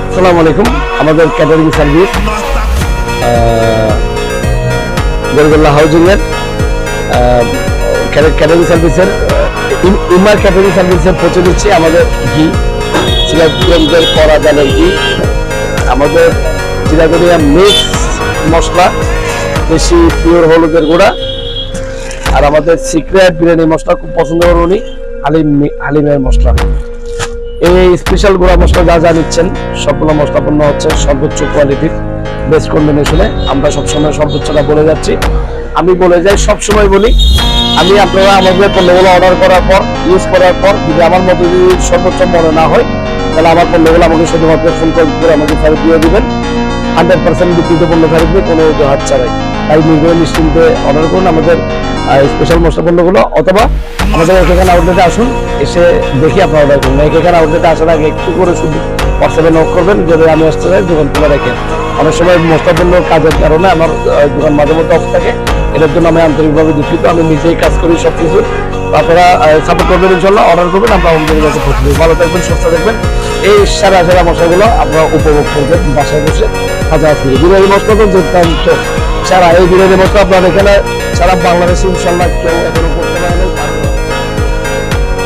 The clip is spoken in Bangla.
আসসালামু আলাইকুম। আমাদের ক্যাটারিং সার্ভিস গরিবুল্লাহ হাউজিং এর ক্যাটারিং সার্ভিসের ইমার ক্যাটারিং সার্ভিসের পৌঁছে দিচ্ছি আমাদের ঘি সিলেক্টের করা জালের ঘি, আমাদের চিরাগরিয়া মিক্স মশলা, দেশি পিওর হলুদের গুঁড়া, আর আমাদের সিক্রেট বিরিয়ানি মশলা খুব পছন্দ করেন উনি, হালিমের মশলা। এই স্পেশাল গুঁড়া মশলা যা যা নিচ্ছেন সবগুলো মশলা পণ্য হচ্ছে সর্বোচ্চ কোয়ালিটির বেস্ট কম্বিনেশনে। আমরা সবসময় সর্বোচ্চটা বলে যাচ্ছি, আমি বলে যাই, সবসময় বলি। আমি আপনারা আমাদের পণ্যগুলো অর্ডার করার পর ইউজ করার পর যদি আমার মতো যদি সর্বোচ্চ মনে না হয় তাহলে আমার পণ্যগুলো আমাকে শুধুমাত্র ফোন করে আমাকে ফেরত দিয়ে দেবেন। 100% বিক্রিত পণ্য ফেরত দিয়ে কোনো অজুহাত ছাড়াই। তাই নির্ভয় নিশ্চিন্তে অর্ডার করুন আমাদের স্পেশাল মশলা পণ্যগুলো, অথবা আমাদের এখানে আউটলেটে আসুন, এসে দেখি আপনারা অর্ডার করুন। এখানে আউটলেটে আসার আগে একটু করে শুধু হোয়াটসঅ্যাপে নক করবেন যদি আমি আসতে চাই দোকান খোলা রাখেন। অনেক সময় মশলা পণ্য কাজের কারণে আমার দোকান মাঝে মধ্যে অফ থাকে, এটার জন্য আমি আন্তরিকভাবে দুঃখিত। আমি নিজেই কাজ করি সবকিছু, আপনারা সাপোর্ট করবেন, ইনশাল্লাহ অর্ডার করবেন, আমরা আমাদের কাছে পৌঁছে দেবো। ভালো থাকবেন, সুস্থ থাকবেন। এই সারা মশলাগুলো আপনারা উপভোগ করবেন বাসায় বসে। হাজার বিরিয়ানি মশলা তো দুর্দান্ত সারা, এই বিরিয়ানি মশলা আপনার এখানে সারা বাংলাদেশে ইনশাল্লাহ কেউ এখনো